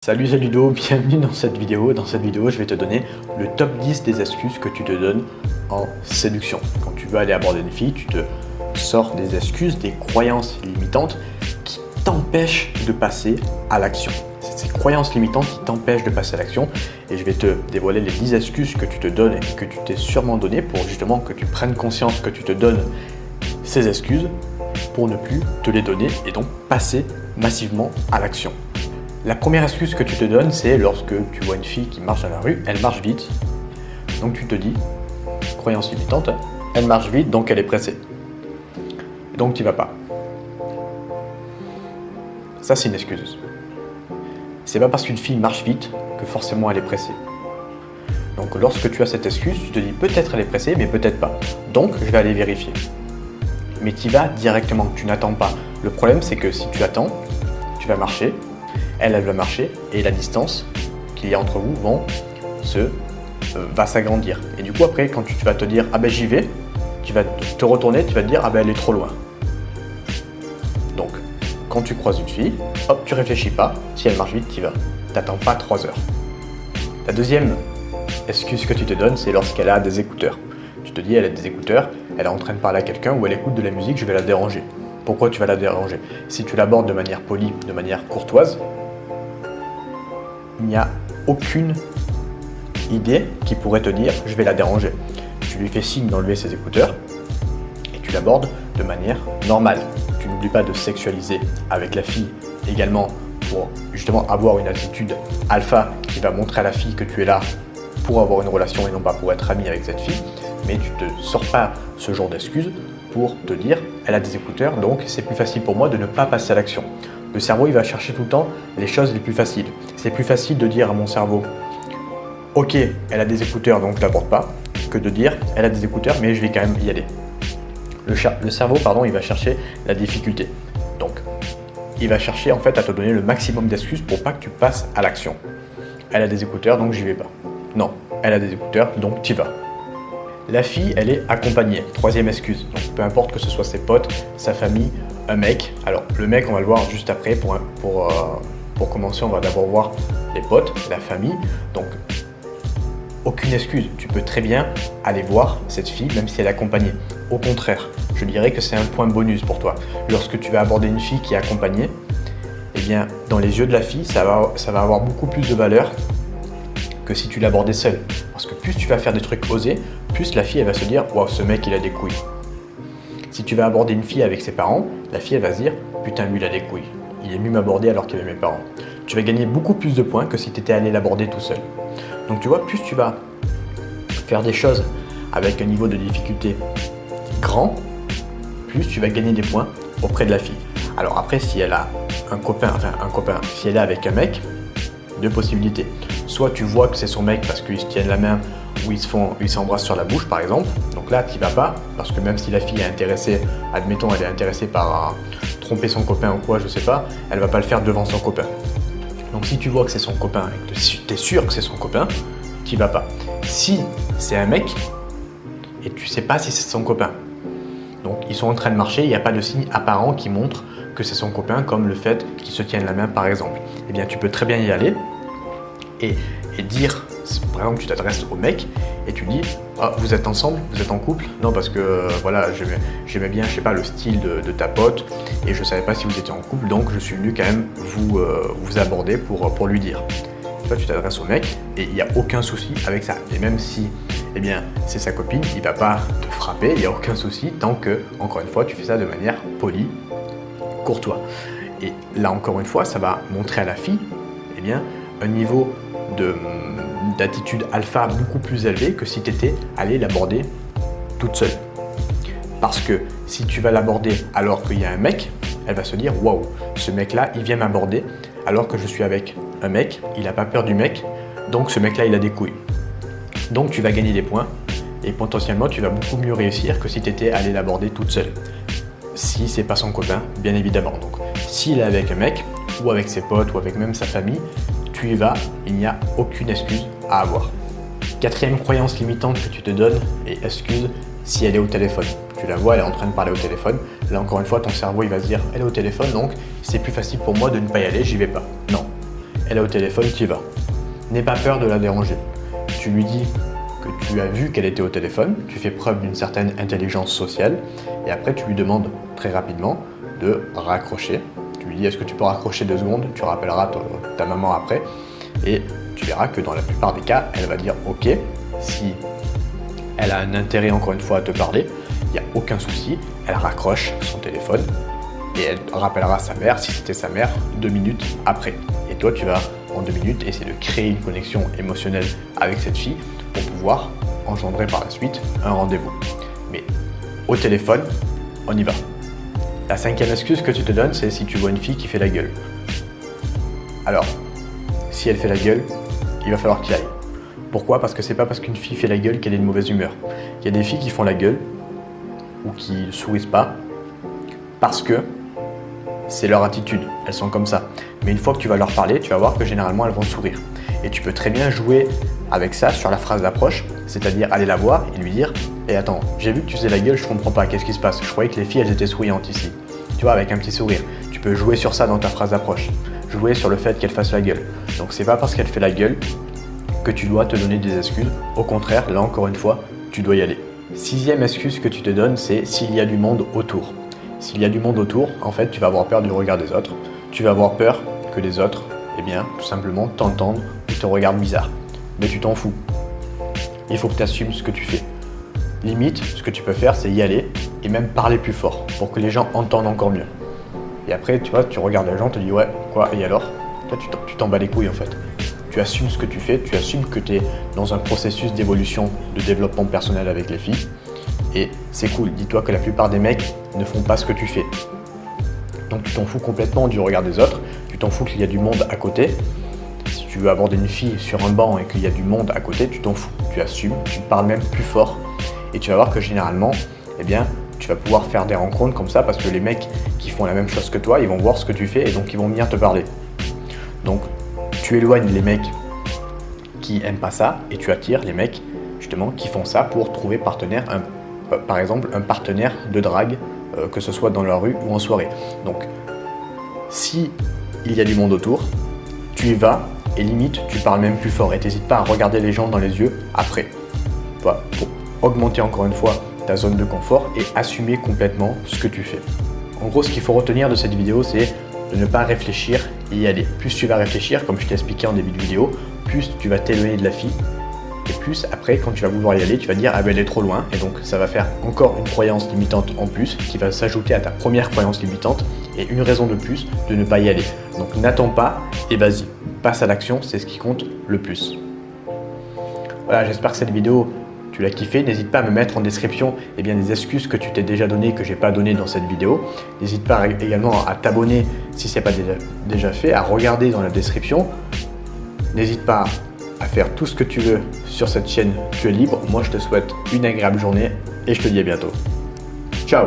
Salut, c'est Ludo, bienvenue dans cette vidéo. Dans cette vidéo, je vais te donner le top 10 des excuses que tu te donnes en séduction. Quand tu veux aller aborder une fille, tu te sors des excuses, des croyances limitantes qui t'empêchent de passer à l'action. C'est ces croyances limitantes qui t'empêchent de passer à l'action et je vais te dévoiler les 10 excuses que tu te donnes et que tu t'es sûrement donné pour justement que tu prennes conscience que tu te donnes ces excuses pour ne plus te les donner et donc passer massivement à l'action. La première excuse que tu te donnes, c'est lorsque tu vois une fille qui marche dans la rue, elle marche vite. Donc tu te dis, croyance limitante, elle marche vite, donc elle est pressée. Donc tu vas pas. Ça, c'est une excuse. C'est pas parce qu'une fille marche vite que forcément elle est pressée. Donc lorsque tu as cette excuse, tu te dis peut-être elle est pressée, mais peut-être pas. Donc je vais aller vérifier. Mais tu y vas directement, tu n'attends pas. Le problème, c'est que si tu attends, tu vas marcher. Elle va marcher et la distance qu'il y a entre vous va s'agrandir. Et du coup, après, quand tu vas te dire « Ah ben j'y vais », tu vas te retourner, tu vas te dire « Ah ben elle est trop loin ». Donc, quand tu croises une fille, hop, tu réfléchis pas. Si elle marche vite, tu y vas. T'attends pas 3 heures. La deuxième excuse que tu te donnes, c'est lorsqu'elle a des écouteurs. Tu te dis « Elle a des écouteurs, elle est en train de parler à quelqu'un ou elle écoute de la musique, je vais la déranger ». Pourquoi tu vas la déranger? Si tu l'abordes de manière polie, de manière courtoise, il n'y a aucune idée qui pourrait te dire « je vais la déranger ». Tu lui fais signe d'enlever ses écouteurs et tu l'abordes de manière normale. Tu n'oublies pas de sexualiser avec la fille également pour justement avoir une attitude alpha qui va montrer à la fille que tu es là pour avoir une relation et non pas pour être ami avec cette fille. Mais tu ne te sors pas ce genre d'excuses pour te dire « elle a des écouteurs, donc c'est plus facile pour moi de ne pas passer à l'action ». Le cerveau, il va chercher tout le temps les choses les plus faciles. C'est plus facile de dire à mon cerveau « Ok, elle a des écouteurs, donc je ne l'aborde pas », que de dire « elle a des écouteurs, mais je vais quand même y aller ». Le cerveau, il va chercher la difficulté. Donc, il va chercher en fait à te donner le maximum d'excuses pour pas que tu passes à l'action. Elle a des écouteurs, donc j'y vais pas. Non, elle a des écouteurs, donc tu y vas. La fille, elle est accompagnée. Troisième excuse. Donc, peu importe que ce soit ses potes, sa famille, un mec. Alors, le mec, on va le voir juste après. Pour commencer, on va d'abord voir les potes, la famille. Donc, aucune excuse. Tu peux très bien aller voir cette fille, même si elle est accompagnée. Au contraire, je dirais que c'est un point bonus pour toi. Lorsque tu vas aborder une fille qui est accompagnée, eh bien, dans les yeux de la fille, ça va avoir beaucoup plus de valeur que si tu l'abordais seul. Parce que plus tu vas faire des trucs osés, plus la fille elle va se dire « Waouh, ce mec il a des couilles ». Si tu vas aborder une fille avec ses parents, la fille elle va se dire « Putain, lui il a des couilles, il est mieux m'aborder alors qu'il y avait mes parents ». Tu vas gagner beaucoup plus de points que si tu étais allé l'aborder tout seul. Donc tu vois, plus tu vas faire des choses avec un niveau de difficulté grand, plus tu vas gagner des points auprès de la fille. Alors après, si elle a un copain, si elle est avec un mec, deux possibilités. Soit tu vois que c'est son mec parce qu'ils se tiennent la main ou ils s'embrassent sur la bouche par exemple. Donc là, tu n'y vas pas parce que même si la fille est intéressée, admettons, elle est intéressée par tromper son copain ou quoi, je sais pas, elle va pas le faire devant son copain. Donc si tu vois que c'est son copain et que tu es sûr que c'est son copain, tu n'y vas pas. Si c'est un mec et tu sais pas si c'est son copain, donc ils sont en train de marcher, il n'y a pas de signe apparent qui montre que c'est son copain, comme le fait qu'ils se tiennent la main par exemple. Eh bien tu peux très bien y aller et dire, par exemple tu t'adresses au mec et tu dis ah, vous êtes ensemble, vous êtes en couple? Non parce que voilà, j'aimais bien, je sais pas, le style de ta pote et je savais pas si vous étiez en couple, donc je suis venu quand même vous aborder pour lui dire. Toi tu t'adresses au mec et il n'y a aucun souci avec ça. Et même si eh bien c'est sa copine, il va pas te frapper, il n'y a aucun souci tant que, encore une fois, tu fais ça de manière polie, courtois. Et là encore une fois, ça va montrer à la fille eh bien, un niveau d'attitude alpha beaucoup plus élevé que si tu étais allé l'aborder toute seule. Parce que si tu vas l'aborder alors qu'il y a un mec, elle va se dire « Waouh, ce mec-là, il vient m'aborder alors que je suis avec un mec, il n'a pas peur du mec, donc ce mec-là, il a des couilles. » Donc tu vas gagner des points et potentiellement tu vas beaucoup mieux réussir que si tu étais allé l'aborder toute seule. Si c'est pas son copain, bien évidemment. Donc s'il est avec un mec, ou avec ses potes, ou avec même sa famille, tu y vas, il n'y a aucune excuse à avoir. Quatrième croyance limitante que tu te donnes et excuse si elle est au téléphone. Tu la vois, elle est en train de parler au téléphone. Là encore une fois, ton cerveau il va se dire elle est au téléphone, donc c'est plus facile pour moi de ne pas y aller, j'y vais pas. Non. elle est au téléphone, tu y vas. N'aie pas peur de la déranger. Tu lui dis que tu as vu qu'elle était au téléphone, tu fais preuve d'une certaine intelligence sociale et après tu lui demandes très rapidement de raccrocher. Tu lui dis est-ce que tu peux raccrocher 2 secondes, tu rappelleras ta maman après et tu verras que dans la plupart des cas, elle va dire ok. Si elle a un intérêt encore une fois à te parler, il n'y a aucun souci, elle raccroche son téléphone et elle rappellera sa mère, si c'était sa mère, 2 minutes après. Et toi, tu vas en 2 minutes essayer de créer une connexion émotionnelle avec cette fille pour pouvoir engendrer par la suite un rendez-vous. Mais au téléphone, on y va. La 5e excuse que tu te donnes, c'est si tu vois une fille qui fait la gueule. Alors, si elle fait la gueule, il va falloir qu'il aille. Pourquoi ? Parce que c'est pas parce qu'une fille fait la gueule qu'elle est de mauvaise humeur. Il y a des filles qui font la gueule ou qui ne sourient pas parce que c'est leur attitude, elles sont comme ça. Mais une fois que tu vas leur parler, tu vas voir que généralement elles vont sourire. Et tu peux très bien jouer avec ça sur la phrase d'approche, c'est-à-dire aller la voir et lui dire « Eh attends, j'ai vu que tu faisais la gueule, je comprends pas, qu'est-ce qui se passe? Je croyais que les filles elles étaient souriantes ici. » Tu vois, avec un petit sourire. Tu peux jouer sur ça dans ta phrase d'approche. Jouer sur le fait qu'elle fasse la gueule. Donc c'est pas parce qu'elle fait la gueule que tu dois te donner des excuses. Au contraire, là encore une fois, tu dois y aller. 6e excuse que tu te donnes, c'est s'il y a du monde autour. S'il y a du monde autour, en fait, tu vas avoir peur du regard des autres. Tu vas avoir peur que les autres, eh bien, tout simplement, t'entendent ou te regardent bizarre. Mais tu t'en fous. Il faut que tu assumes ce que tu fais. Limite, ce que tu peux faire, c'est y aller et même parler plus fort pour que les gens entendent encore mieux. Et après, tu vois, tu regardes les gens, tu te dis ouais, quoi, et alors? Toi, tu t'en bats les couilles en fait. Tu assumes ce que tu fais, tu assumes que tu es dans un processus d'évolution, de développement personnel avec les filles. Et c'est cool, dis-toi que la plupart des mecs ne font pas ce que tu fais. Donc tu t'en fous complètement du regard des autres, tu t'en fous qu'il y a du monde à côté. Si tu veux aborder une fille sur un banc et qu'il y a du monde à côté, tu t'en fous, tu assumes, tu parles même plus fort. Et tu vas voir que généralement, eh bien, tu vas pouvoir faire des rencontres comme ça parce que les mecs qui font la même chose que toi, ils vont voir ce que tu fais et donc ils vont venir te parler. Donc tu éloignes les mecs qui aiment pas ça et tu attires les mecs justement qui font ça pour trouver partenaire, par exemple un partenaire de drague, que ce soit dans la rue ou en soirée. Donc si il y a du monde autour, tu y vas et limite tu parles même plus fort et t'hésites pas à regarder les gens dans les yeux après. Voilà, pour augmenter encore une fois ta zone de confort et assumer complètement ce que tu fais. En gros, ce qu'il faut retenir de cette vidéo, c'est de ne pas réfléchir et y aller. Plus tu vas réfléchir, comme je t'ai expliqué en début de vidéo, plus tu vas t'éloigner de la fille. Et plus après, quand tu vas vouloir y aller, tu vas dire ah ben elle est trop loin. Et donc ça va faire encore une croyance limitante en plus qui va s'ajouter à ta première croyance limitante et une raison de plus de ne pas y aller. Donc n'attends pas et vas-y. Passe à l'action, c'est ce qui compte le plus. Voilà, j'espère que cette vidéo tu l'as kiffé. N'hésite pas à me mettre en description des excuses que tu t'es déjà données que j'ai pas données dans cette vidéo. N'hésite pas également à t'abonner si ce n'est pas déjà fait, à regarder dans la description. N'hésite pas à faire tout ce que tu veux sur cette chaîne, tu es libre. Moi je te souhaite une agréable journée et je te dis à bientôt. Ciao!